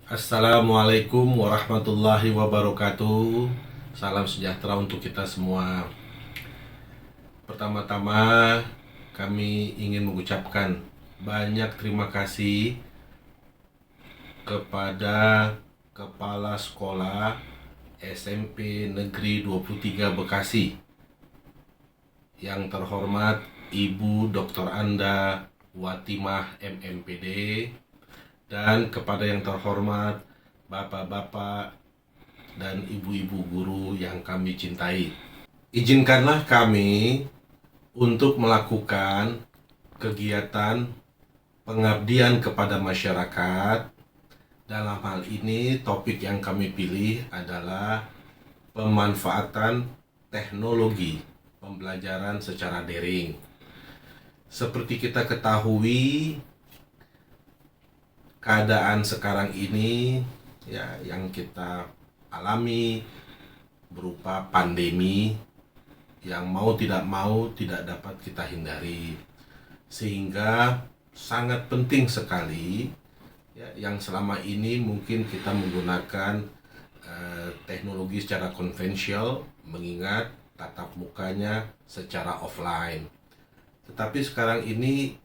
Assalamualaikum warahmatullahi wabarakatuh. Salam sejahtera untuk kita semua. Pertama-tama, kami ingin mengucapkan banyak terima kasih kepada Kepala Sekolah SMP Negeri 23 Bekasi, yang terhormat Ibu Dr. Anda Watimah MMPD, dan kepada yang terhormat Bapak-bapak dan ibu-ibu guru yang kami cintai. Izinkanlah kami untuk melakukan kegiatan pengabdian kepada masyarakat. Dalam hal ini, topik yang kami pilih adalah pemanfaatan teknologi pembelajaran secara daring. Seperti kita ketahui, keadaan sekarang ini ya yang kita alami berupa pandemi yang mau tidak dapat kita hindari, sehingga sangat penting sekali ya, yang selama ini mungkin kita menggunakan teknologi secara konvensional, mengingat tatap mukanya secara offline, tetapi sekarang ini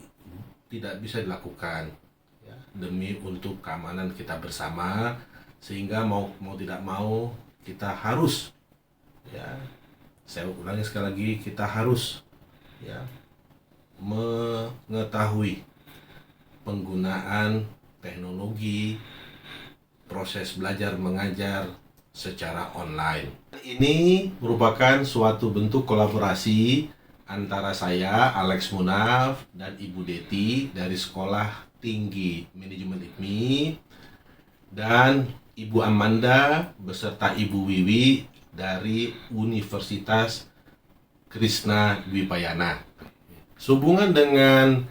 tidak bisa dilakukan ya, demi untuk keamanan kita bersama, sehingga mau tidak mau kita harus ya, saya ulangi sekali lagi, kita harus ya mengetahui penggunaan teknologi proses belajar mengajar secara online. Ini merupakan suatu bentuk kolaborasi antara saya, Alex Munaf, dan Ibu Deti dari Sekolah Tinggi Manajemen IKMI, dan Ibu Amanda beserta Ibu Wiwi dari Universitas Krishna Dwipayana. Sehubungan dengan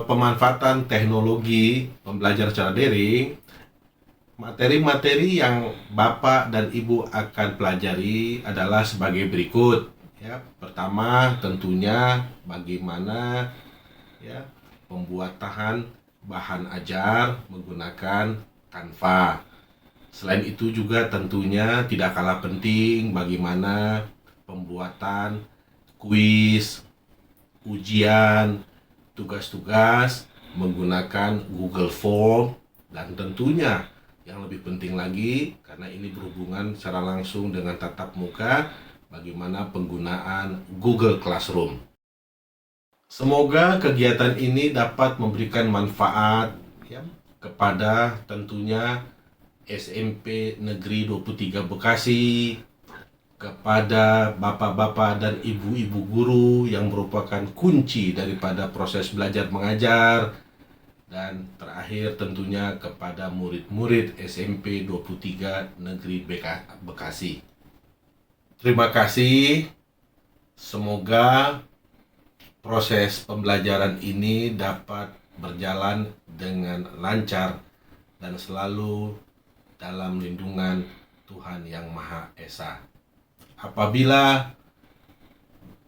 pemanfaatan teknologi pembelajaran secara daring, materi-materi yang Bapak dan Ibu akan pelajari adalah sebagai berikut. Ya, pertama tentunya bagaimana ya pembuatan bahan ajar menggunakan Canva. Selain itu juga tentunya tidak kalah penting bagaimana pembuatan kuis, ujian, tugas-tugas menggunakan Google Form, dan tentunya yang lebih penting lagi karena ini berhubungan secara langsung dengan tatap muka, bagaimana penggunaan Google Classroom. Semoga kegiatan ini dapat memberikan manfaat ya, kepada tentunya SMP Negeri 23 Bekasi, kepada bapak-bapak dan ibu-ibu guru yang merupakan kunci daripada proses belajar mengajar, dan terakhir tentunya kepada murid-murid SMP 23 Negeri Bekasi. Terima kasih. Semoga proses pembelajaran ini dapat berjalan dengan lancar dan selalu dalam lindungan Tuhan Yang Maha Esa. Apabila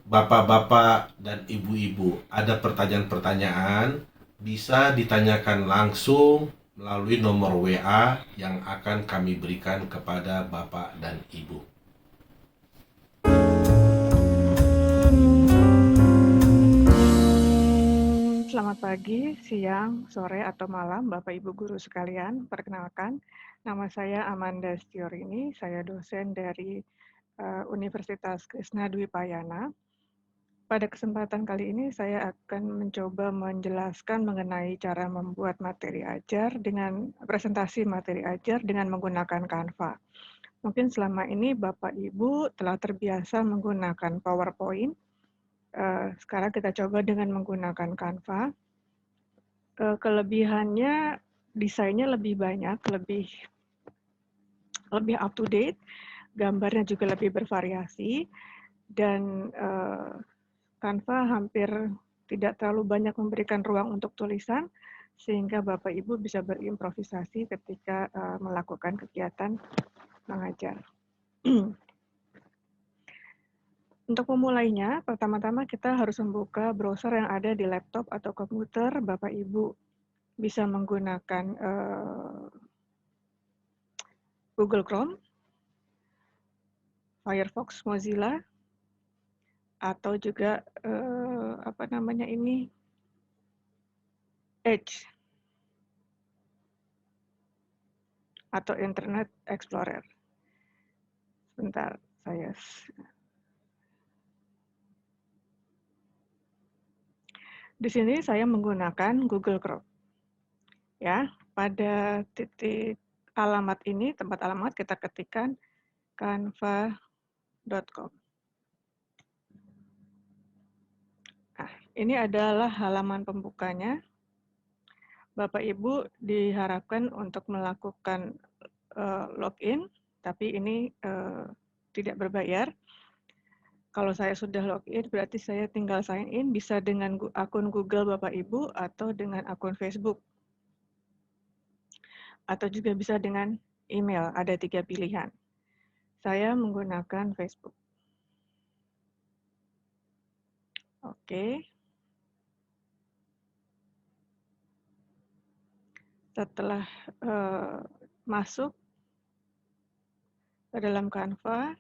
bapak-bapak dan ibu-ibu ada pertanyaan-pertanyaan, bisa ditanyakan langsung melalui nomor WA yang akan kami berikan kepada bapak dan ibu. Selamat pagi, siang, sore, atau malam, Bapak Ibu Guru sekalian. Perkenalkan, nama saya Amanda Stiorini, saya dosen dari Universitas Krishna Dwipayana. Pada kesempatan kali ini saya akan mencoba menjelaskan mengenai cara membuat materi ajar dengan presentasi materi ajar dengan menggunakan Canva. Mungkin selama ini Bapak Ibu telah terbiasa menggunakan PowerPoint. Sekarang kita coba dengan menggunakan Canva. Kelebihannya desainnya lebih banyak, lebih up to date, gambarnya juga lebih bervariasi, dan Canva hampir tidak terlalu banyak memberikan ruang untuk tulisan, sehingga Bapak Ibu bisa berimprovisasi ketika melakukan kegiatan mengajar. Untuk memulainya, pertama-tama kita harus membuka browser yang ada di laptop atau komputer Bapak Ibu. Bisa menggunakan Google Chrome, Firefox Mozilla, atau juga Edge atau Internet Explorer. Sebentar, di sini saya menggunakan Google Chrome. Ya, pada titik alamat ini, tempat alamat kita ketikkan canva.com. Nah, ini adalah halaman pembukanya. Bapak Ibu diharapkan untuk melakukan login, tapi ini tidak berbayar. Kalau saya sudah login, berarti saya tinggal sign in, bisa dengan akun Google Bapak Ibu atau dengan akun Facebook. Atau juga bisa dengan email, ada 3 pilihan. Saya menggunakan Facebook. Oke. Setelah masuk ke dalam Canva,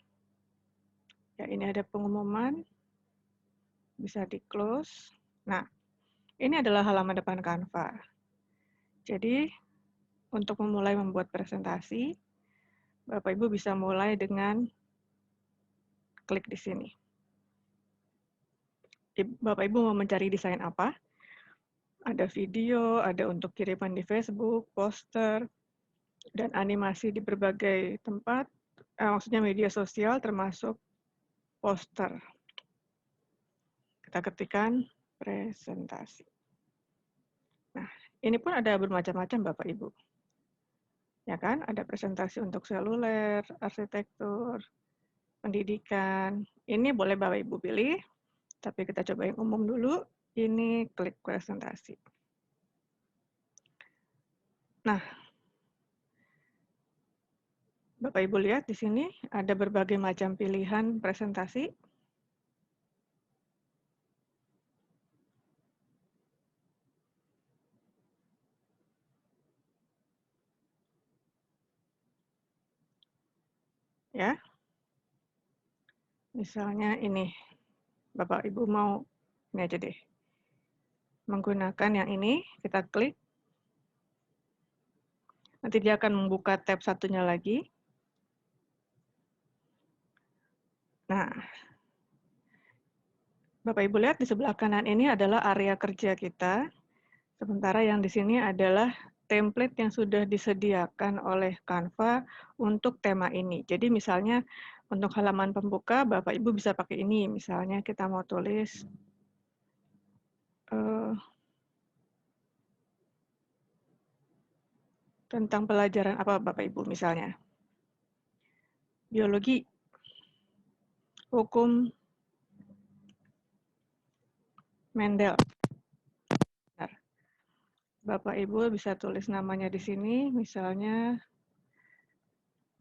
ya ini ada pengumuman, bisa di-close. Nah, ini adalah halaman depan Canva. Jadi, untuk memulai membuat presentasi, Bapak Ibu bisa mulai dengan klik di sini. Bapak Ibu mau mencari desain apa? Ada video, ada untuk kiriman di Facebook, poster, dan animasi di berbagai tempat, maksudnya media sosial termasuk poster. Kita ketikkan presentasi. Nah, ini pun ada bermacam-macam Bapak Ibu. Ya kan, ada presentasi untuk seluler, arsitektur, pendidikan. Ini boleh Bapak Ibu pilih, tapi kita coba yang umum dulu. Ini klik presentasi. Nah, Bapak Ibu lihat di sini ada berbagai macam pilihan presentasi. Ya. Misalnya ini. Bapak Ibu mau ini aja deh. Menggunakan yang ini, kita klik. Nanti dia akan membuka tab satunya lagi. Nah, Bapak Ibu lihat di sebelah kanan ini adalah area kerja kita. Sementara yang di sini adalah template yang sudah disediakan oleh Canva untuk tema ini. Jadi misalnya untuk halaman pembuka, Bapak Ibu bisa pakai ini. Misalnya kita mau tulis tentang pelajaran apa Bapak Ibu misalnya. Biologi, hukum, Mendel. Bapak Ibu bisa tulis namanya di sini, misalnya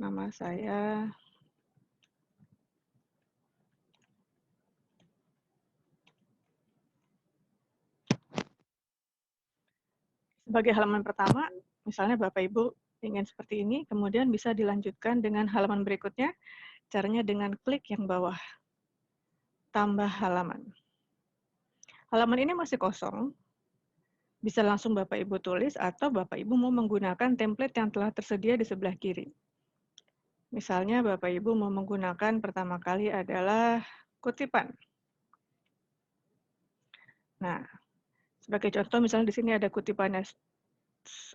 nama saya sebagai halaman pertama, misalnya Bapak Ibu ingin seperti ini, kemudian bisa dilanjutkan dengan halaman berikutnya, caranya dengan klik yang bawah, tambah halaman. Halaman ini masih kosong, bisa langsung Bapak Ibu tulis atau Bapak Ibu mau menggunakan template yang telah tersedia di sebelah kiri. Misalnya Bapak Ibu mau menggunakan pertama kali adalah kutipan. Nah, sebagai contoh misalnya di sini ada kutipannya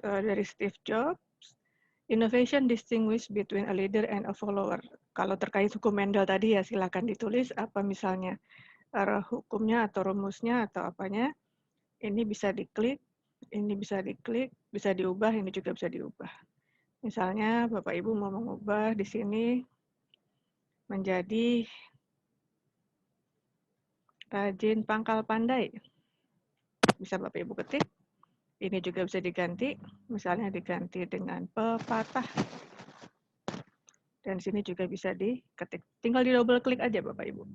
dari Steve Jobs, innovation distinguished between a leader and a follower. Kalau terkait hukum Mendel tadi ya silakan ditulis apa misalnya hukumnya atau rumusnya atau apanya. Ini bisa diklik, ini bisa diklik, bisa diubah, ini juga bisa diubah. Misalnya Bapak Ibu mau mengubah di sini menjadi rajin pangkal pandai. Bisa Bapak Ibu ketik. Ini juga bisa diganti, misalnya diganti dengan pepatah. Dan sini juga bisa diketik. Tinggal di double klik aja Bapak Ibu.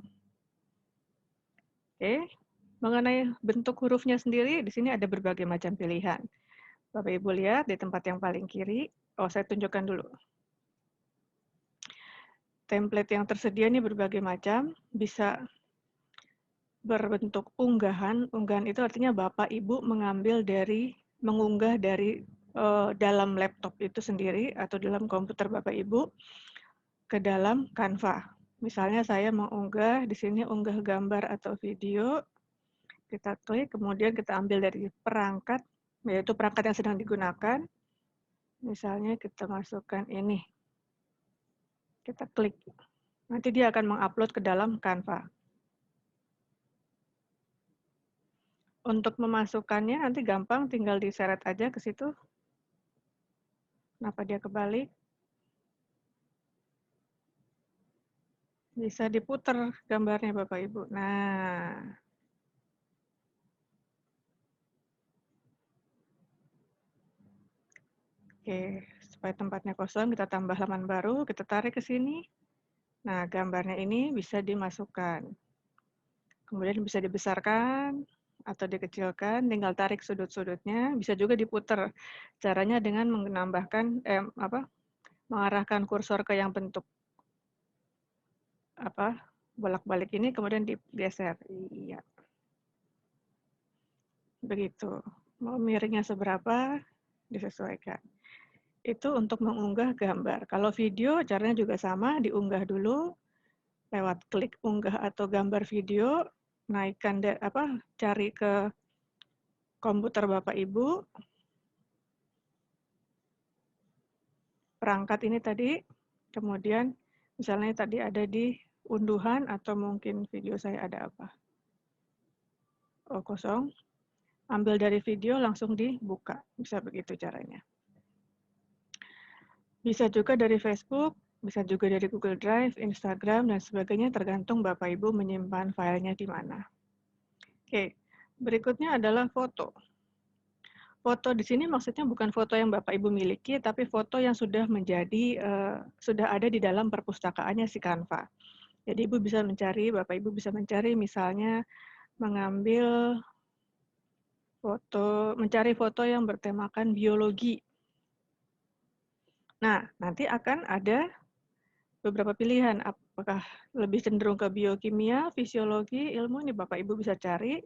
Oke. Mengenai bentuk hurufnya sendiri, di sini ada berbagai macam pilihan. Bapak Ibu lihat di tempat yang paling kiri. Oh, saya tunjukkan dulu. template yang tersedia ini berbagai macam, bisa berbentuk unggahan. Unggahan itu artinya Bapak Ibu mengunggah dari dalam laptop itu sendiri atau dalam komputer Bapak Ibu ke dalam Canva. Misalnya saya mengunggah di sini unggah gambar atau video, kita klik, kemudian kita ambil dari perangkat, yaitu perangkat yang sedang digunakan. Misalnya kita masukkan ini, kita klik. Nanti dia akan mengupload ke dalam Canva. Untuk memasukkannya nanti gampang, tinggal diseret aja ke situ. Kenapa dia kebalik? Bisa diputer gambarnya Bapak Ibu. Nah, oke, supaya tempatnya kosong kita tambah halaman baru, kita tarik ke sini. Nah, gambarnya ini bisa dimasukkan. Kemudian bisa dibesarkan atau dikecilkan, tinggal tarik sudut-sudutnya, bisa juga diputer. Caranya dengan menambahkan mengarahkan kursor ke yang bentuk bolak-balik ini, kemudian digeser. Iya. Begitu. Mau miringnya seberapa disesuaikan. Itu untuk mengunggah gambar. Kalau video caranya juga sama, diunggah dulu lewat klik unggah atau gambar video, naikkan cari ke komputer Bapak Ibu, perangkat ini tadi, kemudian misalnya tadi ada di unduhan atau mungkin video saya ada apa? Oh, kosong. Ambil dari video langsung dibuka. Bisa begitu caranya. Bisa juga dari Facebook, bisa juga dari Google Drive, Instagram, dan sebagainya, tergantung Bapak Ibu menyimpan filenya di mana. Oke, berikutnya adalah foto. Foto di sini maksudnya bukan foto yang Bapak Ibu miliki, tapi foto yang sudah sudah ada di dalam perpustakaannya si Canva. Jadi Bapak Ibu bisa mencari misalnya mencari foto yang bertemakan biologi. Nah, nanti akan ada beberapa pilihan, apakah lebih cenderung ke biokimia, fisiologi, ilmu, ini Bapak Ibu bisa cari,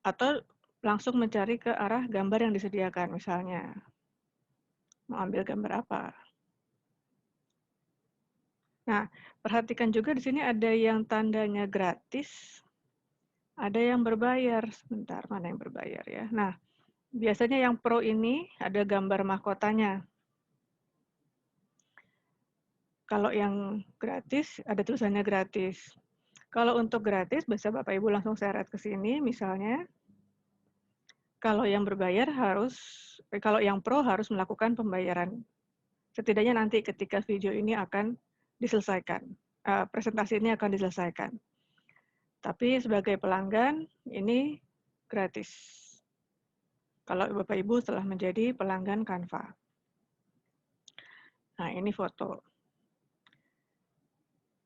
atau langsung mencari ke arah gambar yang disediakan, misalnya mau ambil gambar apa. Nah, perhatikan juga di sini ada yang tandanya gratis, ada yang berbayar. Sebentar, mana yang berbayar ya? Nah, biasanya yang pro ini ada gambar mahkotanya. Kalau yang gratis, ada tulisannya gratis. Kalau untuk gratis, bisa Bapak Ibu langsung seret ke sini, misalnya. Kalau yang kalau yang pro harus melakukan pembayaran. Setidaknya nanti ketika video ini akan diselesaikan, presentasi ini akan diselesaikan. Tapi sebagai pelanggan, ini gratis. Kalau Bapak Ibu telah menjadi pelanggan Canva. Nah, ini foto.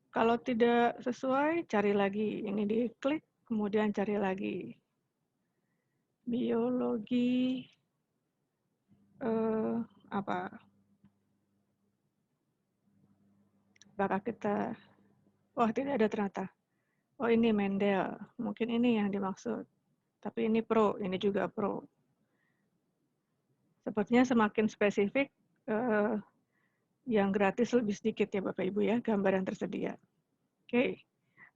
Kalau tidak sesuai, cari lagi. Ini diklik, kemudian cari lagi. Biologi, apakah kita, tidak ada ternyata. Oh, ini Mendel, mungkin ini yang dimaksud. Tapi ini pro, ini juga pro. Sepertinya semakin spesifik, yang gratis lebih sedikit ya Bapak Ibu ya, gambar yang tersedia. Oke,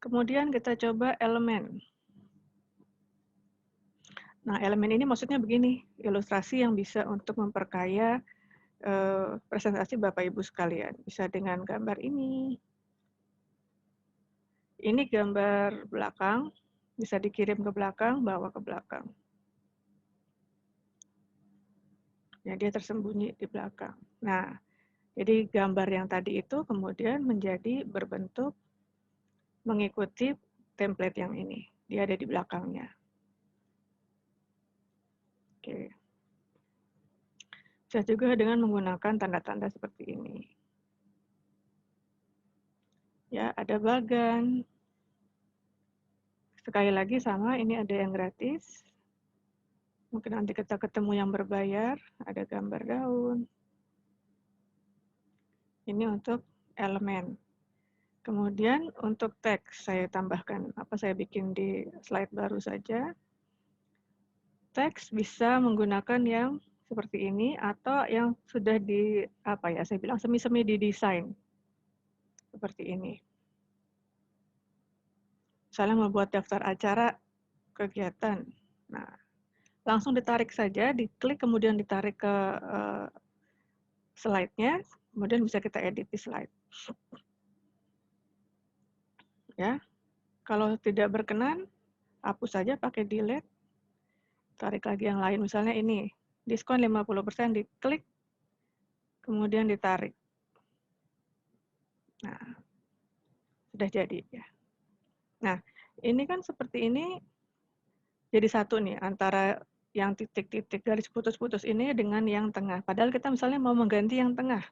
kemudian kita coba elemen. Nah, elemen ini maksudnya begini, ilustrasi yang bisa untuk memperkaya presentasi Bapak Ibu sekalian. Bisa dengan gambar ini. Ini gambar belakang, bisa dikirim ke belakang, bawa ke belakang. Ya, dia tersembunyi di belakang. Nah, jadi gambar yang tadi itu kemudian menjadi berbentuk mengikuti template yang ini. Dia ada di belakangnya. Oke. Bisa juga dengan menggunakan tanda-tanda seperti ini. Ya, ada bagan. Sekali lagi sama, ini ada yang gratis. Mungkin nanti kita ketemu yang berbayar, ada gambar daun. Ini untuk elemen. Kemudian untuk teks saya tambahkan, saya bikin di slide baru saja. Teks bisa menggunakan yang seperti ini atau yang sudah saya bilang semi-semi didesain. Seperti ini. Misalnya membuat daftar acara kegiatan. Nah, langsung ditarik saja, diklik kemudian ditarik ke slide-nya, kemudian bisa kita edit di slide. Ya, kalau tidak berkenan, hapus saja pakai delete, tarik lagi yang lain. Misalnya ini, diskon 50%, diklik, kemudian ditarik. Nah, sudah jadi ya. Nah, ini kan seperti ini jadi satu nih antara yang titik-titik garis putus-putus ini dengan yang tengah. Padahal kita misalnya mau mengganti yang tengah.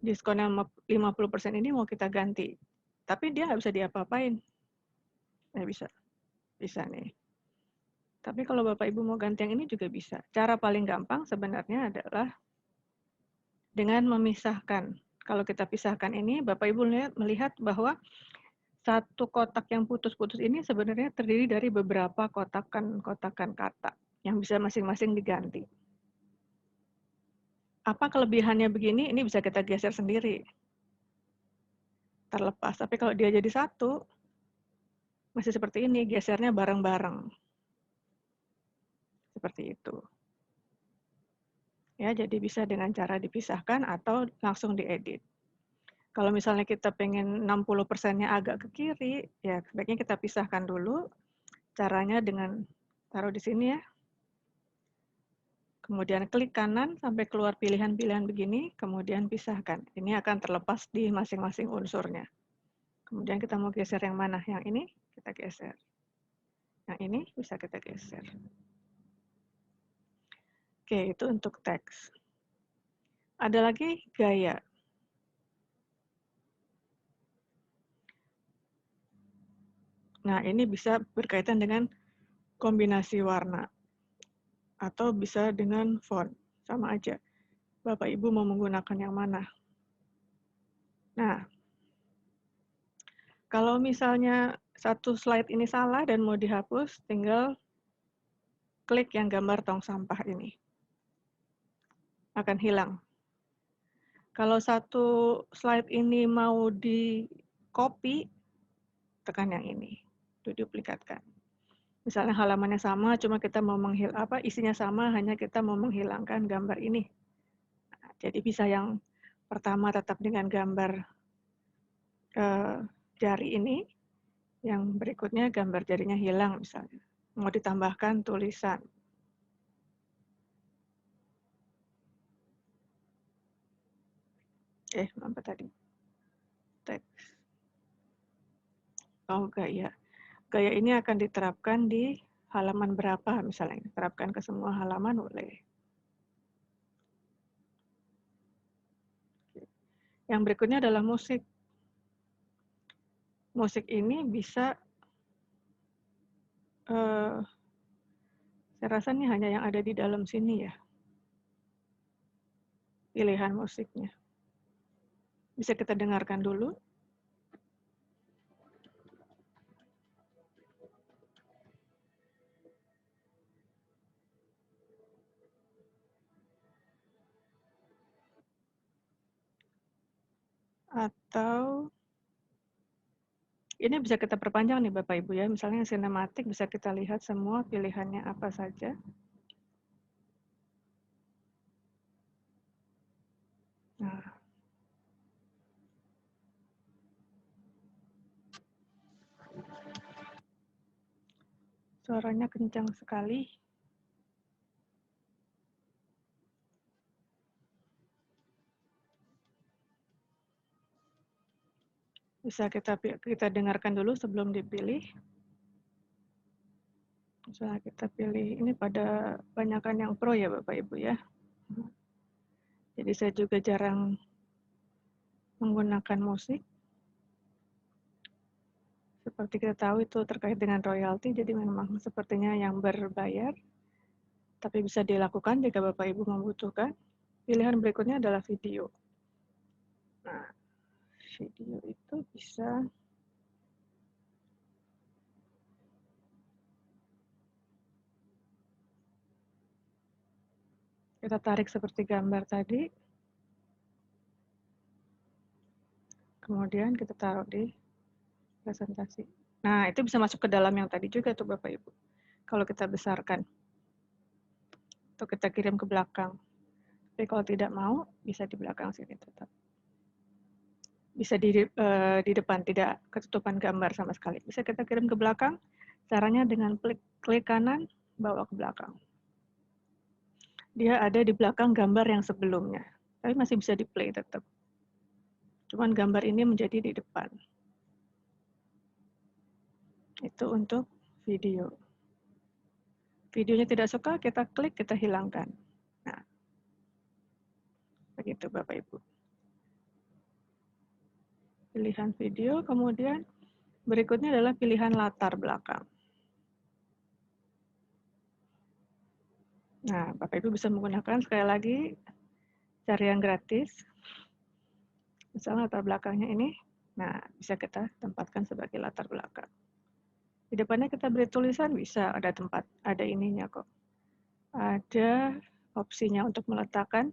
Diskon yang 50% ini mau kita ganti. Tapi dia nggak bisa diapa-apain. Bisa. Bisa nih. Tapi kalau Bapak Ibu mau ganti yang ini juga bisa. Cara paling gampang sebenarnya adalah dengan memisahkan. Kalau kita pisahkan ini, Bapak Ibu melihat bahwa satu kotak yang putus-putus ini sebenarnya terdiri dari beberapa kotakan-kotakan kata yang bisa masing-masing diganti. Apa kelebihannya begini? Ini bisa kita geser sendiri. Terlepas. Tapi kalau dia jadi satu, masih seperti ini, gesernya bareng-bareng. Seperti itu. Ya, jadi bisa dengan cara dipisahkan atau langsung diedit. Kalau misalnya kita pengen 60%-nya agak ke kiri, ya sebaiknya kita pisahkan dulu. Caranya dengan taruh di sini ya. Kemudian klik kanan sampai keluar pilihan-pilihan begini, kemudian pisahkan. Ini akan terlepas di masing-masing unsurnya. Kemudian kita mau geser yang mana? Yang ini kita geser. Yang ini bisa kita geser. Oke, itu untuk teks. Ada lagi gaya. Nah, ini bisa berkaitan dengan kombinasi warna. Atau bisa dengan font. Sama aja. Bapak Ibu mau menggunakan yang mana? Nah, kalau misalnya satu slide ini salah dan mau dihapus, tinggal klik yang gambar tong sampah ini. Akan hilang. Kalau satu slide ini mau di-copy, tekan yang ini. Duplikatkan. Misalnya halamannya sama, cuma kita mau isinya sama, hanya kita mau menghilangkan gambar ini. Nah, jadi bisa yang pertama tetap dengan gambar jari ini, yang berikutnya gambar jarinya hilang misalnya. Mau ditambahkan tulisan. Apa tadi? Teks. Oh, gaya. Gaya ini akan diterapkan di halaman berapa misalnya. Diterapkan ke semua halaman boleh. Yang berikutnya adalah musik. Musik ini bisa, saya rasa ini hanya yang ada di dalam sini ya. Pilihan musiknya. Bisa kita dengarkan dulu. Atau ini bisa kita perpanjang nih Bapak Ibu ya. Misalnya yang sinematik bisa kita lihat semua pilihannya apa saja. Nah. Suaranya kencang sekali. Bisa kita dengarkan dulu sebelum dipilih. Misalnya kita pilih, ini pada banyakan yang pro ya Bapak Ibu ya. Jadi saya juga jarang menggunakan musik. Seperti kita tahu itu terkait dengan royalti, jadi memang sepertinya yang berbayar. Tapi bisa dilakukan jika Bapak Ibu membutuhkan. Pilihan berikutnya adalah video. Nah, video itu bisa kita tarik seperti gambar tadi, kemudian kita taruh di presentasi. Nah, itu bisa masuk ke dalam yang tadi juga tuh Bapak Ibu. Kalau kita besarkan, atau kita kirim ke belakang. Tapi kalau tidak mau, bisa di belakang sini tetap. Bisa di depan, tidak ketutupan gambar sama sekali. Bisa kita kirim ke belakang, caranya dengan klik kanan, bawa ke belakang. Dia ada di belakang gambar yang sebelumnya, tapi masih bisa di play tetap. Cuman gambar ini menjadi di depan. Itu untuk video. Videonya tidak suka, kita klik, kita hilangkan. Nah, begitu Bapak Ibu. Pilihan video, kemudian berikutnya adalah pilihan latar belakang. Nah, Bapak Ibu bisa menggunakan sekali lagi cara yang gratis. Misalnya latar belakangnya ini, nah bisa kita tempatkan sebagai latar belakang. Di depannya kita beri tulisan, bisa ada tempat, ada ininya kok. Ada opsinya untuk meletakkan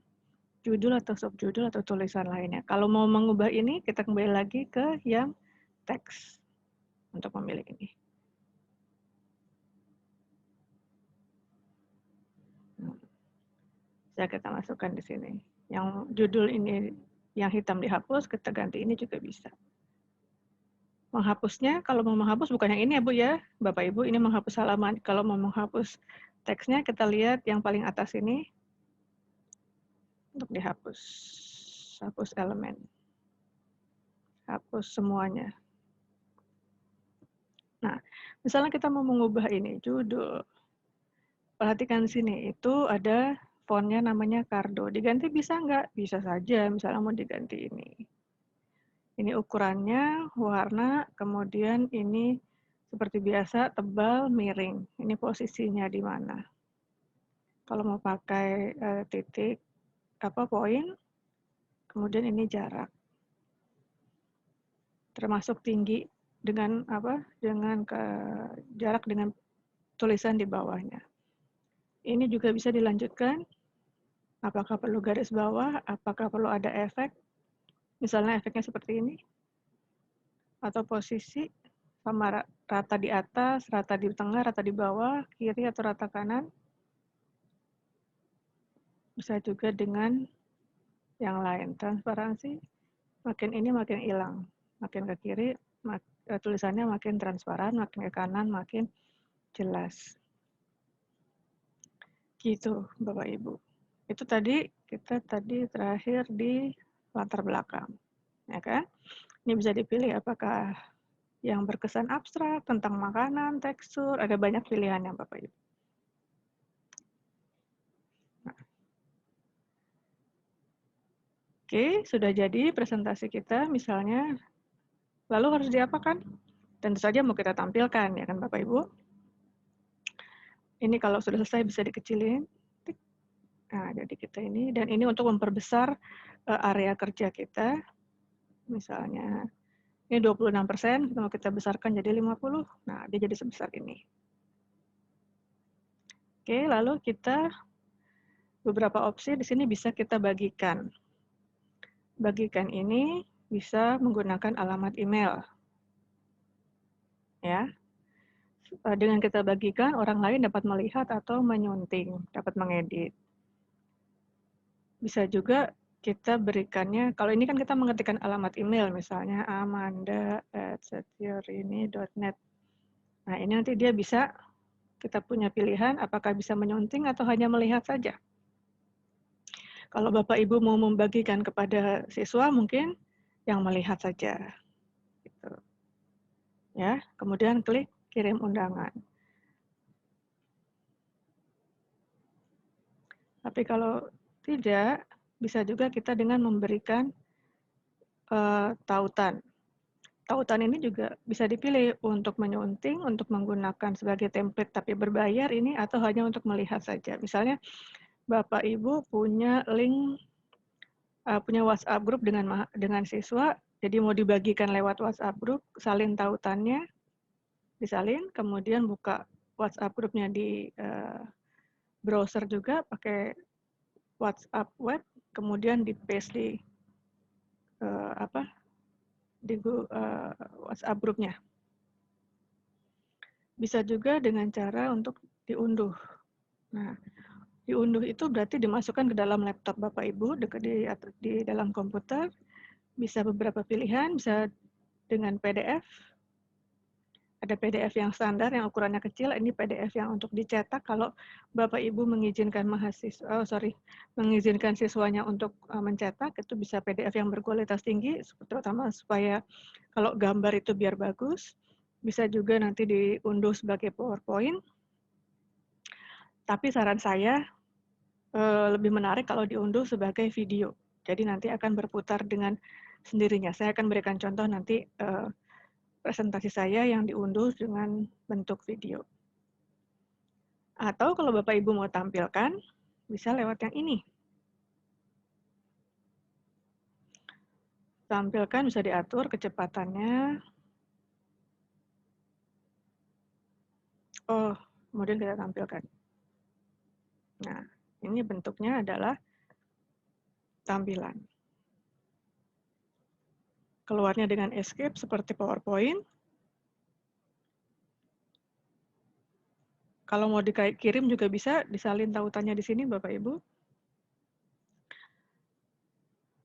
judul atau subjudul atau tulisan lainnya. Kalau mau mengubah ini, kita kembali lagi ke yang teks untuk memilih ini. Bisa kita masukkan di sini. Yang judul ini yang hitam dihapus, kita ganti ini juga bisa. Menghapusnya, kalau mau menghapus bukan yang ini ya Bu ya, Bapak Ibu, ini menghapus halaman. Kalau mau menghapus teksnya, kita lihat yang paling atas ini, untuk dihapus. Hapus elemen. Hapus semuanya. Nah, misalnya kita mau mengubah ini, judul. Perhatikan sini, itu ada fontnya namanya Cardo. Diganti bisa nggak? Bisa saja, misalnya mau diganti ini. Ini ukurannya, warna, kemudian ini seperti biasa tebal, miring. Ini posisinya di mana. Kalau mau pakai titik, poin, kemudian ini jarak. Termasuk tinggi dengan jarak dengan tulisan di bawahnya. Ini juga bisa dilanjutkan. Apakah perlu garis bawah? Apakah perlu ada efek? Misalnya efeknya seperti ini. Atau posisi sama rata di atas, rata di tengah, rata di bawah, kiri atau rata kanan. Bisa juga dengan yang lain. Transparansi, makin ini makin hilang. Makin ke kiri, tulisannya makin transparan, makin ke kanan, makin jelas. Gitu, Bapak Ibu. Itu tadi, kita tadi terakhir di latar belakang. Ya kan? Ini bisa dipilih apakah yang berkesan abstrak, tentang makanan, tekstur, ada banyak pilihannya Bapak Ibu. Nah. Oke, sudah jadi presentasi kita misalnya. Lalu harus diapakan? Tentu saja mau kita tampilkan ya kan Bapak Ibu. Ini kalau sudah selesai bisa dikecilin. Nah, jadi kita ini, dan ini untuk memperbesar area kerja kita. Misalnya ini 26%, mau kita besarkan jadi 50, nah dia jadi sebesar ini. Oke, lalu kita beberapa opsi di sini bisa kita bagikan. Bagikan ini bisa menggunakan alamat email. Ya. Dengan kita bagikan, orang lain dapat melihat atau menyunting, dapat mengedit. Bisa juga kita berikannya, kalau ini kan kita mengetikkan alamat email, misalnya amanda@setiorini.net. Nah, ini nanti dia bisa, kita punya pilihan apakah bisa menyunting atau hanya melihat saja. Kalau Bapak Ibu mau membagikan kepada siswa, mungkin yang melihat saja. Gitu. Ya, kemudian klik kirim undangan. Tapi kalau tidak, bisa juga kita dengan memberikan tautan. Tautan ini juga bisa dipilih untuk menyunting, untuk menggunakan sebagai template tapi berbayar ini, atau hanya untuk melihat saja. Misalnya Bapak Ibu punya link, punya WhatsApp group dengan siswa Jadi mau dibagikan lewat WhatsApp group, salin tautannya, disalin, kemudian buka WhatsApp grupnya di browser juga pakai WhatsApp web, kemudian di paste di di WhatsApp grupnya. Bisa juga dengan cara untuk diunduh. Nah, diunduh itu berarti dimasukkan ke dalam laptop Bapak Ibu, di dalam komputer, bisa beberapa pilihan, bisa dengan PDF. Ada PDF yang standar yang ukurannya kecil, ini PDF yang untuk dicetak kalau Bapak Ibu mengizinkan mengizinkan siswanya untuk mencetak, itu bisa PDF yang berkualitas tinggi, terutama supaya kalau gambar itu biar bagus. Bisa juga nanti diunduh sebagai PowerPoint. Tapi saran saya lebih menarik kalau diunduh sebagai video. Jadi nanti akan berputar dengan sendirinya. Saya akan berikan contoh nanti presentasi saya yang diunduh dengan bentuk video. Atau kalau Bapak Ibu mau tampilkan, bisa lewat yang ini. Tampilkan bisa diatur kecepatannya. Oh, kemudian kita tampilkan. Nah, ini bentuknya adalah tampilan. Keluarnya dengan escape seperti PowerPoint. Kalau mau dikirim juga bisa disalin tautannya di sini Bapak Ibu.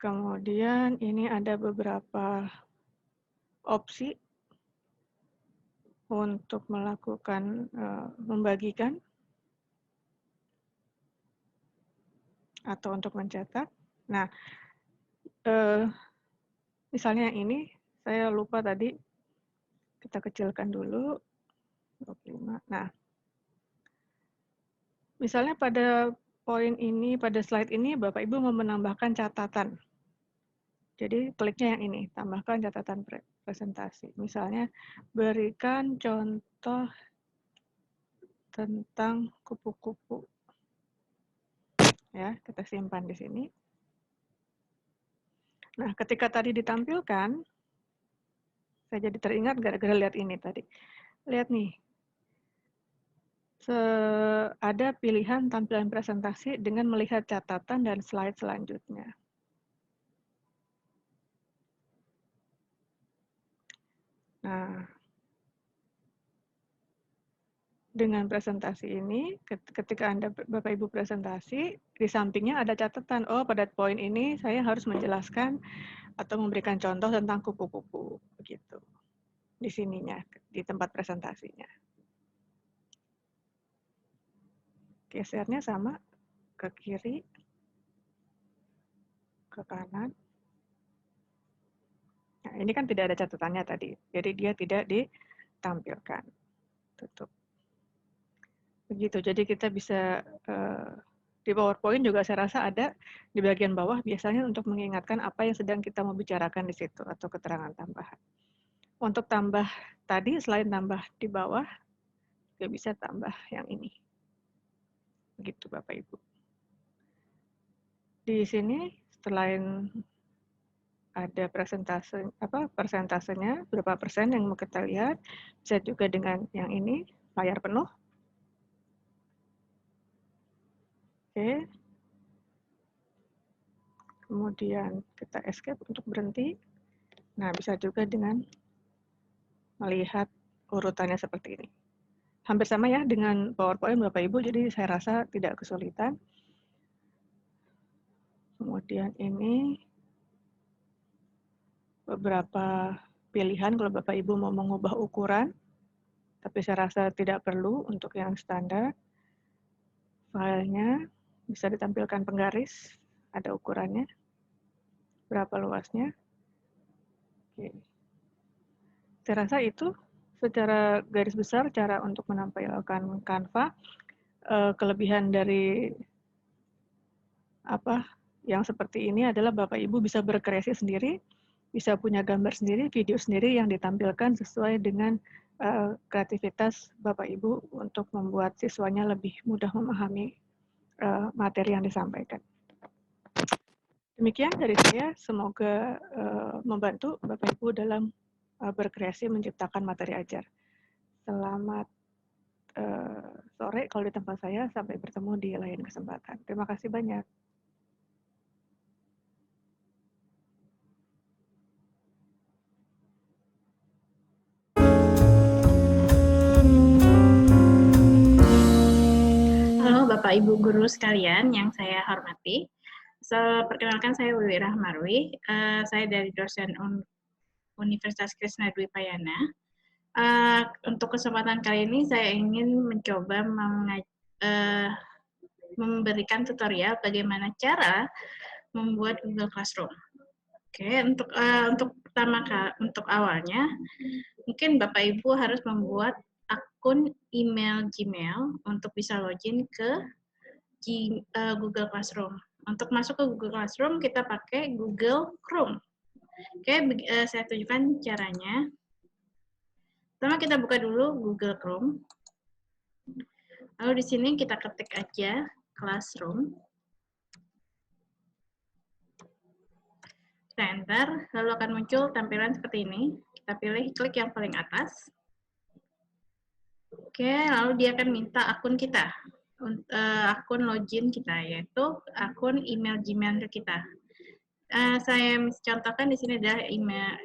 Kemudian ini ada beberapa opsi untuk melakukan membagikan atau untuk mencetak. Nah, misalnya yang ini saya lupa tadi, kita kecilkan dulu 25. Nah, misalnya pada poin ini, pada slide ini Bapak Ibu mau menambahkan catatan. Jadi kliknya yang ini, tambahkan catatan presentasi. Misalnya berikan contoh tentang kupu-kupu. Ya, kita simpan di sini. Nah, ketika tadi ditampilkan, saya jadi teringat gara-gara lihat ini tadi. Lihat nih, ada pilihan tampilan presentasi dengan melihat catatan dan slide selanjutnya. Nah, dengan presentasi ini, ketika Bapak Ibu presentasi, di sampingnya ada catatan, oh pada poin ini saya harus menjelaskan atau memberikan contoh tentang kupu-kupu, begitu. Di sininya, di tempat presentasinya. Gesernya sama, ke kiri, ke kanan. Nah, ini kan tidak ada catatannya tadi, jadi dia tidak ditampilkan. Tutup. Begitu, jadi kita bisa di PowerPoint juga saya rasa ada di bagian bawah biasanya untuk mengingatkan apa yang sedang kita mau bicarakan di situ atau keterangan tambahan. Untuk tambah tadi, selain tambah di bawah, juga bisa tambah yang ini. Begitu Bapak Ibu. Di sini selain ada persentasenya, berapa persen yang mau kita lihat, bisa juga dengan yang ini, layar penuh. Oke. Kemudian kita escape untuk berhenti. Nah, bisa juga dengan melihat urutannya seperti ini. Hampir sama ya dengan PowerPoint Bapak Ibu, jadi saya rasa tidak kesulitan. Kemudian ini beberapa pilihan kalau Bapak Ibu mau mengubah ukuran, tapi saya rasa tidak perlu untuk yang standar. Filenya bisa ditampilkan penggaris, ada ukurannya, berapa luasnya. Oke. Saya rasa itu secara garis besar cara untuk menampilkan Canva. Kelebihan dari yang seperti ini adalah Bapak Ibu bisa berkreasi sendiri, bisa punya gambar sendiri, video sendiri yang ditampilkan sesuai dengan kreativitas Bapak Ibu untuk membuat siswanya lebih mudah memahami materi yang disampaikan. Demikian dari saya, semoga membantu Bapak Ibu dalam berkreasi menciptakan materi ajar. Selamat sore kalau di tempat saya, sampai bertemu di lain kesempatan. Terima kasih banyak. Halo Bapak Ibu Guru sekalian yang saya hormati. Perkenalkan saya Wiwi Rahmarwi, saya dari dosen Universitas Krishna Dwi Payana. Untuk kesempatan kali ini saya ingin mencoba memberikan tutorial bagaimana cara membuat Google Classroom. Oke, untuk awalnya mungkin Bapak Ibu harus membuat akun email Gmail untuk bisa login ke Google Classroom. Untuk masuk ke Google Classroom kita pakai Google Chrome. Oke, saya tunjukkan caranya. Pertama kita buka dulu Google Chrome. Lalu di sini kita ketik aja Classroom. Kita enter, lalu akan muncul tampilan seperti ini. Kita pilih klik yang paling atas. Oke, lalu dia akan minta akun kita. Akun login kita, yaitu akun email Gmail kita. Saya contohkan di sini adalah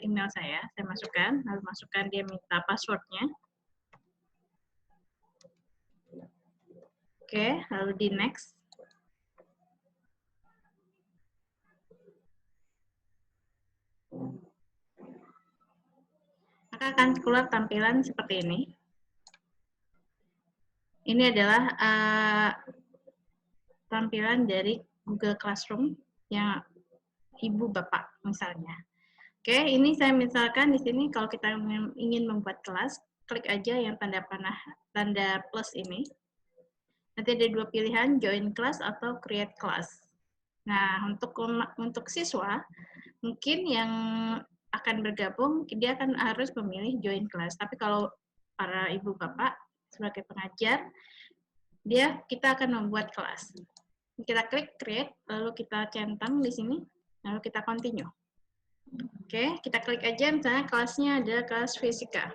email saya masukkan, lalu masukkan, dia minta passwordnya. Oke, lalu di next. Maka akan keluar tampilan seperti ini. Ini adalah tampilan dari Google Classroom yang Ibu Bapak misalnya. Oke, ini saya misalkan di sini kalau kita ingin membuat kelas, klik aja yang tanda plus ini. Nanti ada dua pilihan, join class atau create class. Nah, untuk siswa, mungkin yang akan bergabung, dia akan harus memilih join class. Tapi kalau para ibu bapak sebagai pengajar, kita akan membuat kelas. Kita klik create, lalu kita centang di sini, lalu kita continue. Oke, kita klik aja misalnya kelasnya ada kelas fisika.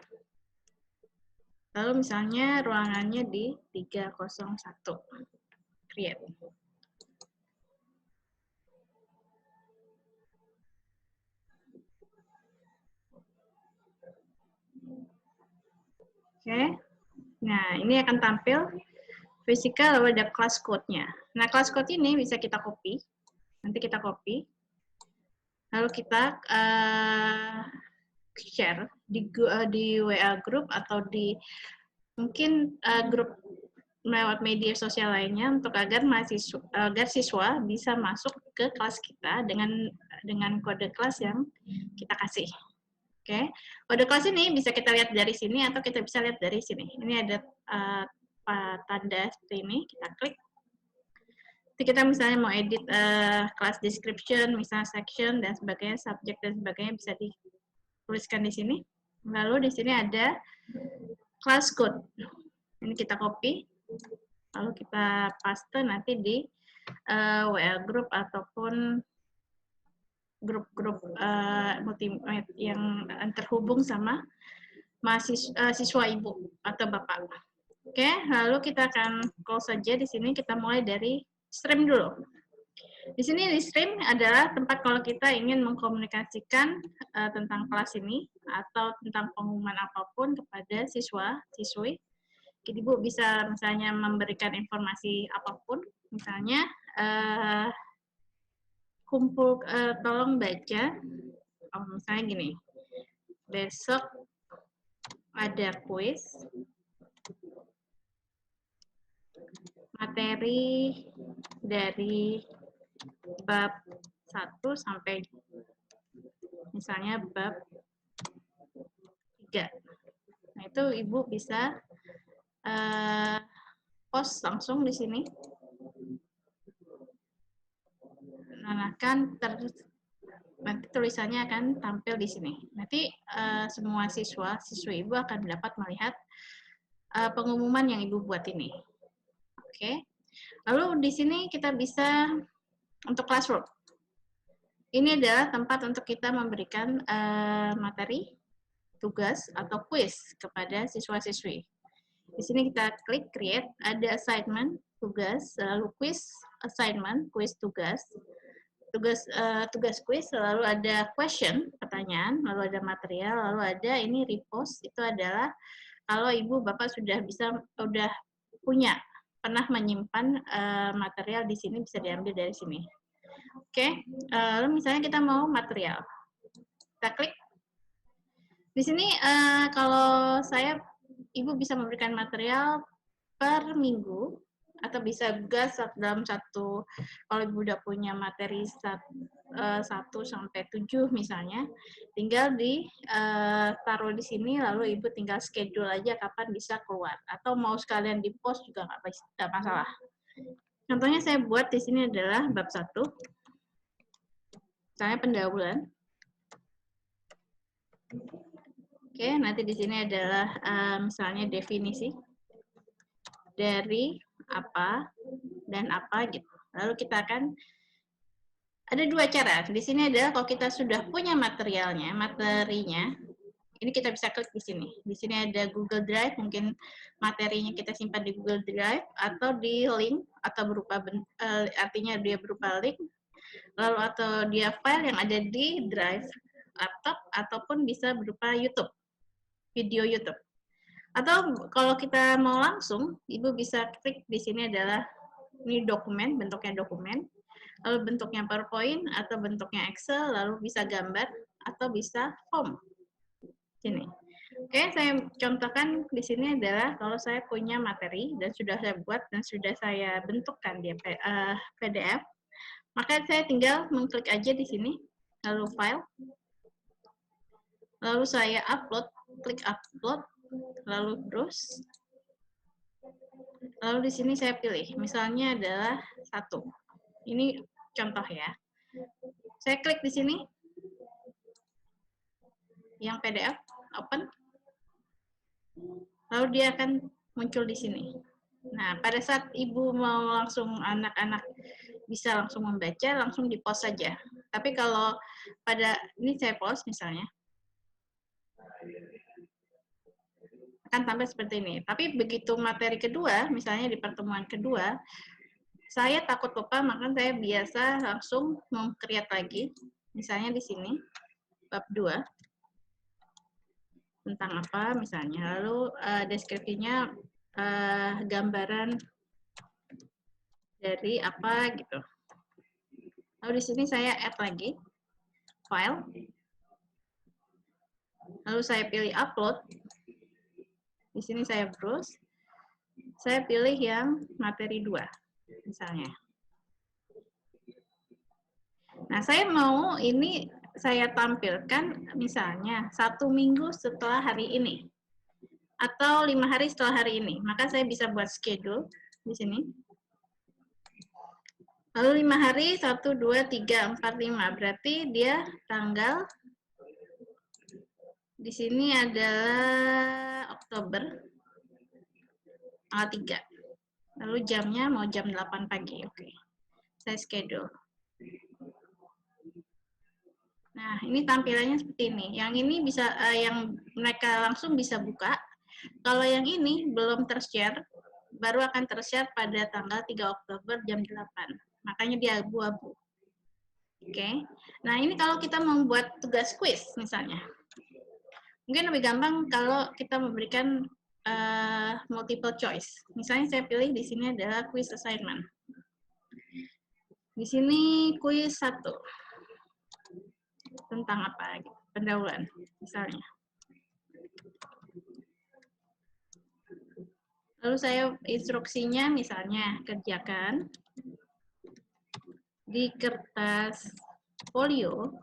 Lalu misalnya ruangannya di 301. Create. Oke. Nah, ini akan tampil fisika lalu ada class code-nya. Nah, class code ini bisa kita copy. Nanti kita copy. Lalu kita share di WA group atau di mungkin grup lewat media sosial lainnya untuk agar siswa bisa masuk ke kelas kita dengan kode kelas yang kita kasih. Oke, kode kelas ini bisa kita lihat dari sini atau kita bisa lihat dari sini. Ini ada tanda seperti ini, kita klik. Jadi kita misalnya mau edit class description, misalnya section dan sebagainya, subject dan sebagainya bisa dituliskan di sini. Lalu di sini ada class code. Ini kita copy, lalu kita paste nanti di WA group ataupun grup-grup multimedia yang terhubung sama siswa ibu atau bapak. Oke, lalu kita akan close saja di sini. Kita mulai dari stream dulu. Di sini di stream adalah tempat kalau kita ingin mengkomunikasikan tentang kelas ini atau tentang pengumuman apapun kepada siswa-siswi. Jadi Bu bisa misalnya memberikan informasi apapun, misalnya tolong baca, misalnya gini, besok ada kuis, materi dari bab 1 sampai misalnya bab 3. Nah, itu Ibu bisa post langsung di sini. Nah, nanti tulisannya akan tampil di sini. Nanti semua siswi Ibu akan dapat melihat pengumuman yang Ibu buat ini. Oke. Lalu di sini kita bisa untuk classroom. Ini adalah tempat untuk kita memberikan materi, tugas, atau quiz kepada siswa-siswi. Di sini kita klik create, ada assignment, tugas, lalu quiz, assignment, quiz, tugas. Tugas quiz, lalu ada question, pertanyaan, lalu ada material, lalu ada ini repost, itu adalah kalau ibu bapak sudah punya, pernah menyimpan material di sini, bisa diambil dari sini. Oke, lalu misalnya kita mau material, kita klik. Di sini kalau ibu bisa memberikan material per minggu, atau bisa juga dalam satu, kalau ibu udah punya materi 1 sampai 7 misalnya, tinggal taruh di sini, lalu ibu tinggal schedule aja kapan bisa keluar, atau mau sekalian di post juga nggak masalah. Contohnya saya buat di sini adalah bab 1, misalnya pendahuluan. Oke, nanti di sini adalah misalnya definisi dari apa dan apa gitu. Lalu kita akan ada 2 cara. Di sini adalah kalau kita sudah punya materinya, ini kita bisa klik di sini. Di sini ada Google Drive, mungkin materinya kita simpan di Google Drive atau di link, atau artinya dia berupa link, lalu atau dia file yang ada di Drive laptop, ataupun bisa berupa YouTube, video YouTube. Atau kalau kita mau langsung, ibu bisa klik di sini adalah ini dokumen, bentuknya dokumen, lalu bentuknya PowerPoint atau bentuknya Excel, lalu bisa gambar atau bisa form. Sini. Oke, saya contohkan di sini adalah kalau saya punya materi dan sudah saya buat dan sudah saya bentukkan di PDF, maka saya tinggal mengklik aja di sini, lalu file, lalu saya upload, klik upload, lalu browse, lalu di sini saya pilih, misalnya adalah 1. Ini contoh ya. Saya klik di sini, yang PDF, open, lalu dia akan muncul di sini. Nah, pada saat ibu mau langsung anak-anak bisa langsung membaca, langsung di post saja. Tapi kalau ini saya post misalnya, akan tampil seperti ini. Tapi begitu materi kedua, misalnya di pertemuan kedua, saya takut lupa, maka saya biasa langsung meng-create lagi. Misalnya di sini, bab 2, tentang apa misalnya, lalu deskripsinya gambaran dari apa gitu. Lalu di sini saya add lagi, file, lalu saya pilih upload. Di sini saya browse, saya pilih yang materi 2, misalnya. Nah, saya mau ini saya tampilkan misalnya 1 minggu setelah hari ini, atau 5 hari setelah hari ini. Maka saya bisa buat schedule di sini. Lalu 5 hari, 1, 2, 3, 4, 5. Berarti dia tanggal, di sini adalah Oktober, tanggal 3. Lalu jamnya mau jam 8 pagi. Oke. Saya schedule. Nah, ini tampilannya seperti ini. Yang ini bisa, yang mereka langsung bisa buka. Kalau yang ini belum ter-share, baru akan ter-share pada tanggal 3 Oktober jam 8. Makanya dia abu-abu. Oke. Nah, ini kalau kita membuat tugas quiz misalnya. Mungkin lebih gampang kalau kita memberikan multiple choice. Misalnya saya pilih di sini adalah quiz assignment. Di sini quiz 1. Tentang apa? Pendahuluan, misalnya. Lalu saya instruksinya misalnya kerjakan di kertas folio,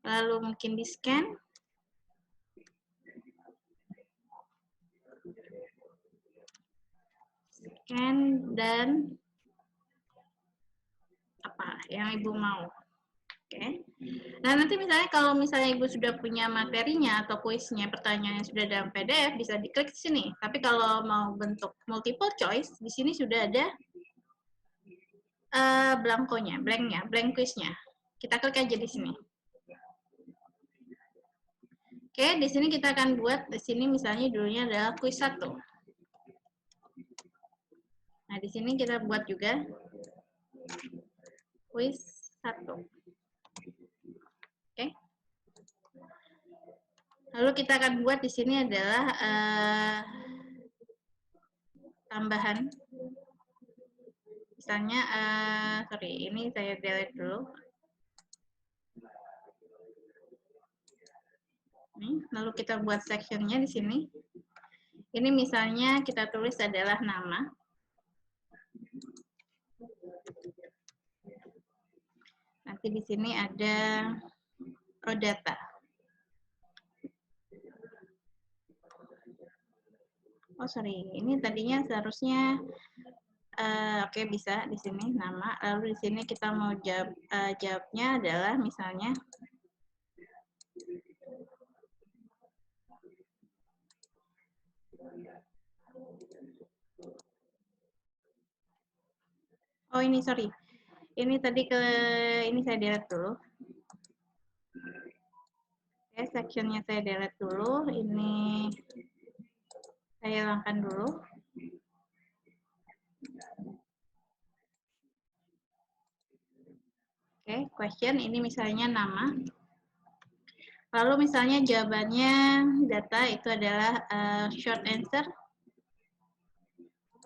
lalu mungkin di scan, dan apa yang ibu mau. Oke. Nah, nanti misalnya kalau misalnya ibu sudah punya materinya atau kuisnya, pertanyaannya sudah dalam PDF, bisa diklik di sini. Tapi kalau mau bentuk multiple choice, di sini sudah ada blank quiznya. Kita klik aja di sini. Oke, di sini kita akan buat, di sini misalnya judulnya adalah kuis 1. Nah, di sini kita buat juga kuis 1. Oke. Lalu kita akan buat di sini adalah tambahan. Misalnya, sorry, ini saya delete dulu. Nih, lalu kita buat sectionnya di sini. Ini misalnya kita tulis adalah nama. Nanti di sini ada data. Oh sorry, ini tadinya seharusnya oke, bisa di sini nama. Lalu di sini kita mau jawabnya adalah misalnya oh ini sorry, ini tadi ini saya delete dulu. Oke, sectionnya saya delete dulu. Ini saya hilangkan dulu. Oke, question ini misalnya nama. Lalu misalnya jawabannya data itu adalah short answer.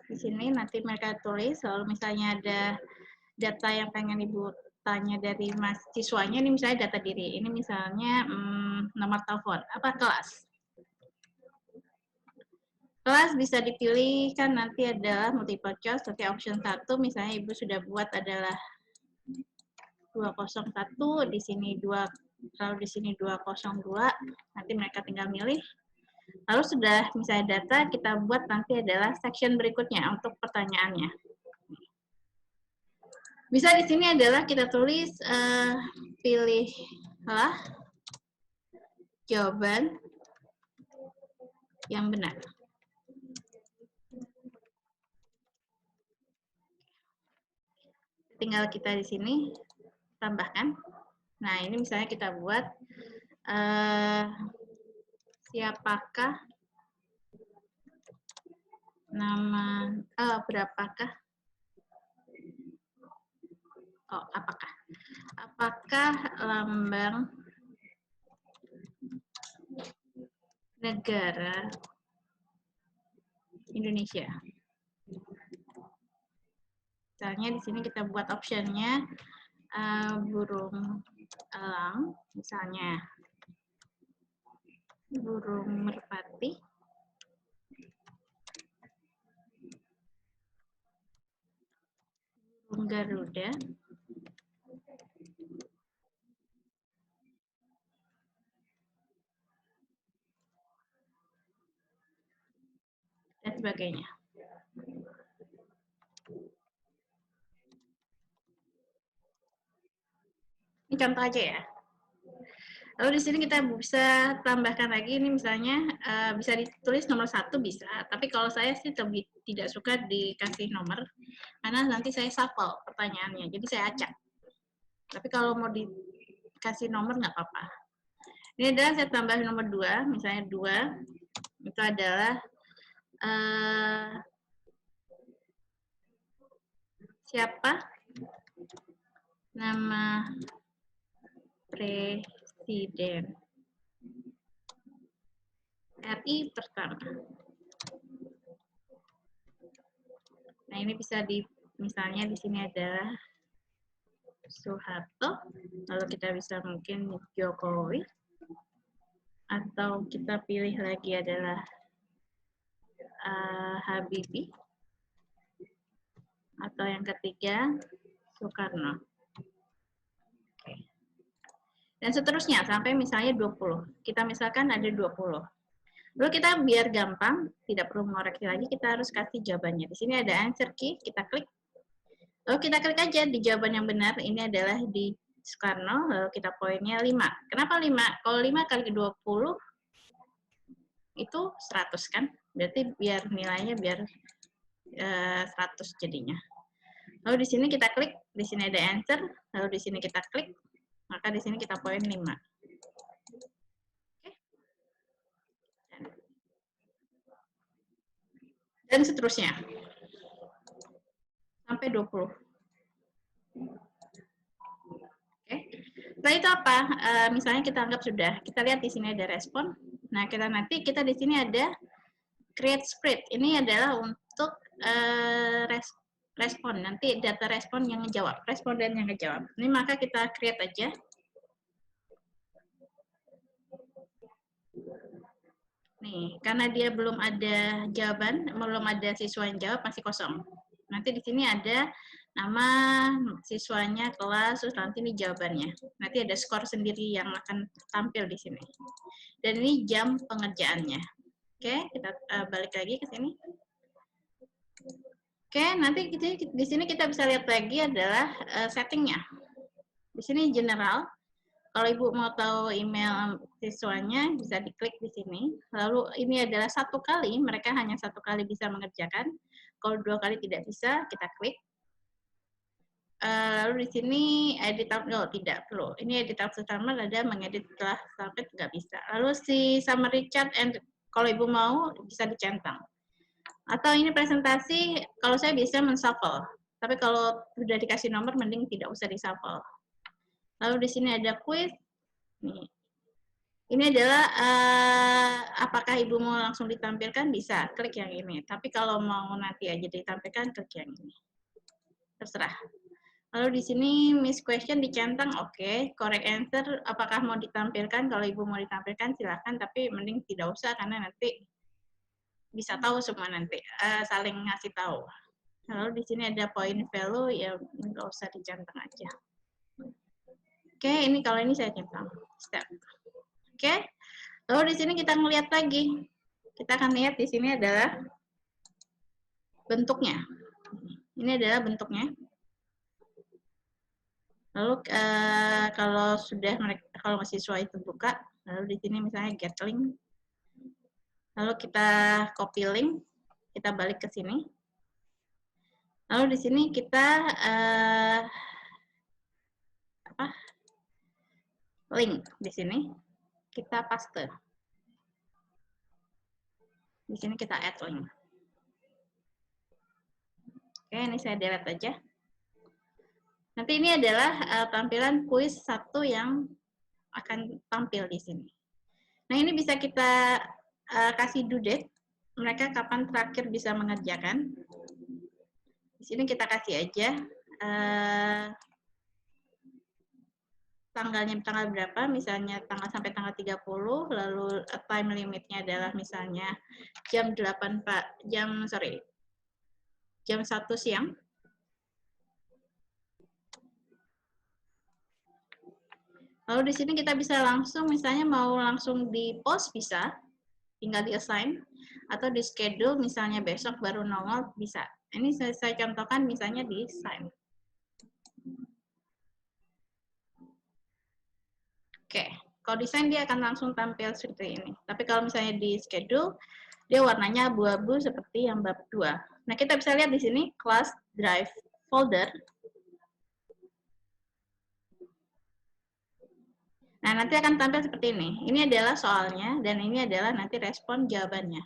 Di sini nanti mereka tulis, lalu misalnya ada data yang pengen Ibu tanya dari mahasiswanya, ini misalnya data diri. Ini misalnya nomor telepon, apa kelas. Kelas bisa dipilih kan nanti adalah multiple choice, nanti option 1 misalnya Ibu sudah buat adalah 201, di sini 2, lalu di sini 202, nanti mereka tinggal milih. Lalu sudah misalnya data, kita buat nanti adalah section berikutnya untuk pertanyaannya. Bisa di sini adalah kita tulis pilihlah jawaban yang benar. Tinggal kita di sini tambahkan. Nah, ini misalnya kita buat siapakah nama berapakah apakah lambang negara Indonesia. Misalnya di sini kita buat optionnya burung elang, misalnya burung merpati, burung garuda, dan sebagainya. Ini contoh aja ya. Lalu di sini kita bisa tambahkan lagi, ini misalnya bisa ditulis nomor 1 bisa, tapi kalau saya sih lebih tidak suka dikasih nomor, karena nanti saya shuffle pertanyaannya, jadi saya acak. Tapi kalau mau dikasih nomor nggak apa-apa. Ini adalah saya tambah nomor 2, misalnya 2, itu adalah siapa nama Presiden RI pertama. Nah, ini bisa misalnya di sini adalah Soeharto, lalu kita bisa mungkin Jokowi, atau kita pilih lagi adalah Habibie, atau yang ketiga Soekarno. Oke. Dan seterusnya sampai misalnya 20. Kita misalkan ada 20. Lalu kita biar gampang, tidak perlu mengoreksi lagi, kita harus kasih jawabannya. Di sini ada answer key, kita klik. Lalu kita klik aja di jawaban yang benar, ini adalah di Soekarno, lalu kita poinnya 5. Kenapa 5? Kalau 5 kali 20, itu 100 kan? Berarti biar nilainya biar 100 jadinya. Lalu di sini kita klik, di sini ada answer, lalu di sini kita klik. Maka di sini kita poin 5. Oke. Dan seterusnya. Sampai 20. Oke. Setelah itu apa? Misalnya kita anggap sudah. Kita lihat di sini ada respon. Nah, kita di sini ada create spread. Ini adalah untuk respon. Nanti data respon yang ngejawab. Responden yang ngejawab. Ini maka kita create aja. Nih, karena dia belum ada jawaban, belum ada siswa yang jawab, masih kosong. Nanti di sini ada nama siswanya, kelas, terus nanti ini jawabannya. Nanti ada skor sendiri yang akan tampil di sini. Dan ini jam pengerjaannya. Oke, kita balik lagi ke sini. Oke, nanti di sini kita bisa lihat lagi adalah settingnya. Di sini general. Kalau Ibu mau tahu email siswanya, bisa diklik di sini. Lalu ini adalah 1 kali, mereka hanya 1 kali bisa mengerjakan. Kalau 2 kali tidak bisa, kita klik. Lalu di sini edit tidak perlu. Ini edit utama ada mengedit setelah sampai nggak bisa. Lalu si summary chart kalau Ibu mau bisa dicentang. Atau ini presentasi, kalau saya bisa men-shuffle. Tapi kalau sudah dikasih nomor, mending tidak usah di-shuffle. Lalu di sini ada quiz. Nih. Ini adalah apakah Ibu mau langsung ditampilkan, bisa klik yang ini. Tapi kalau mau nanti aja ditampilkan, klik yang ini. Terserah. Lalu di sini miss question dicentang, oke. Correct answer, apakah mau ditampilkan? Kalau Ibu mau ditampilkan, silakan. Tapi mending tidak usah, karena nanti bisa tahu semua nanti, saling ngasih tahu. Lalu di sini ada point value, ya nggak usah dicentang aja. Oke, ini kalau ini saya centang. Step. Oke, lalu di sini kita melihat lagi. Kita akan lihat di sini adalah bentuknya. Ini adalah bentuknya. Lalu kalau mahasiswa itu buka, lalu di sini misalnya get link. Lalu kita copy link, kita balik ke sini. Lalu di sini kita link di sini kita paste. Di sini kita add link. Oke, ini saya delete aja. Nanti ini adalah tampilan kuis 1 yang akan tampil di sini. Nah, ini bisa kita kasih due date, mereka kapan terakhir bisa mengerjakan. Di sini kita kasih aja tanggalnya tanggal berapa, misalnya sampai tanggal 30, lalu time limitnya adalah misalnya jam 1 siang. Lalu di sini kita bisa langsung, misalnya mau langsung di post bisa, tinggal di assign, atau di schedule, misalnya besok baru nongol bisa. Ini saya contohkan misalnya di assign. Oke, kalau desain dia akan langsung tampil seperti ini. Tapi kalau misalnya di schedule, dia warnanya abu-abu seperti yang bab 2. Nah, kita bisa lihat di sini class drive folder. Nah, nanti akan tampil seperti ini. Ini adalah soalnya, dan ini adalah nanti respon jawabannya.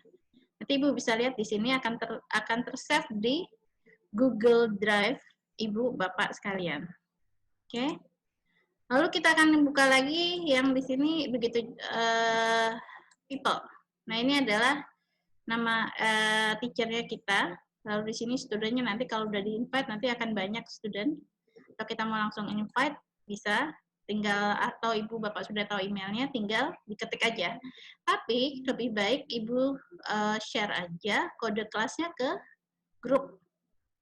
Nanti Ibu bisa lihat di sini akan tersave di Google Drive Ibu Bapak sekalian. Oke. Lalu kita akan buka lagi yang di sini begitu people. Nah, ini adalah nama teachernya kita. Lalu di sini studentnya nanti kalau udah di-invite nanti akan banyak student. Kalau kita mau langsung invite bisa. Tinggal atau Ibu Bapak sudah tahu emailnya, tinggal diketik aja. Tapi lebih baik Ibu share aja kode kelasnya ke grup.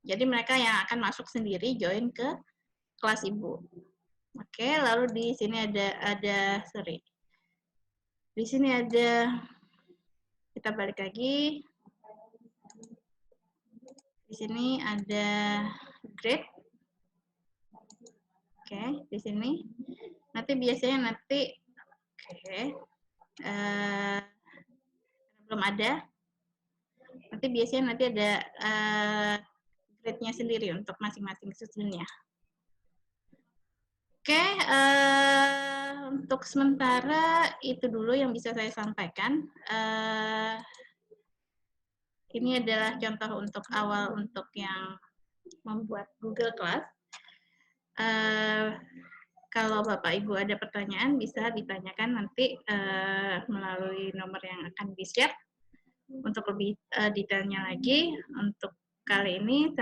Jadi mereka yang akan masuk sendiri join ke kelas Ibu. Oke, lalu di sini ada di sini ada, kita balik lagi. Di sini ada grade. Oke, di sini. Nanti biasanya belum ada. Nanti biasanya ada grade-nya sendiri untuk masing-masing studentnya. Oke, Untuk sementara itu dulu yang bisa saya sampaikan. Ini adalah contoh untuk awal untuk yang membuat Google Class. Kalau Bapak Ibu ada pertanyaan bisa ditanyakan nanti melalui nomor yang akan di-share. Untuk lebih detailnya lagi, untuk kali ini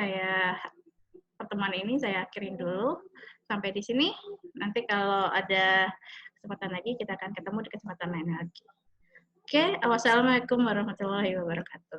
pertemuan ini saya akhirin dulu sampai di sini. Nanti kalau ada kesempatan lagi kita akan ketemu di kesempatan lain lagi. Oke, wassalamualaikum warahmatullahi wabarakatuh.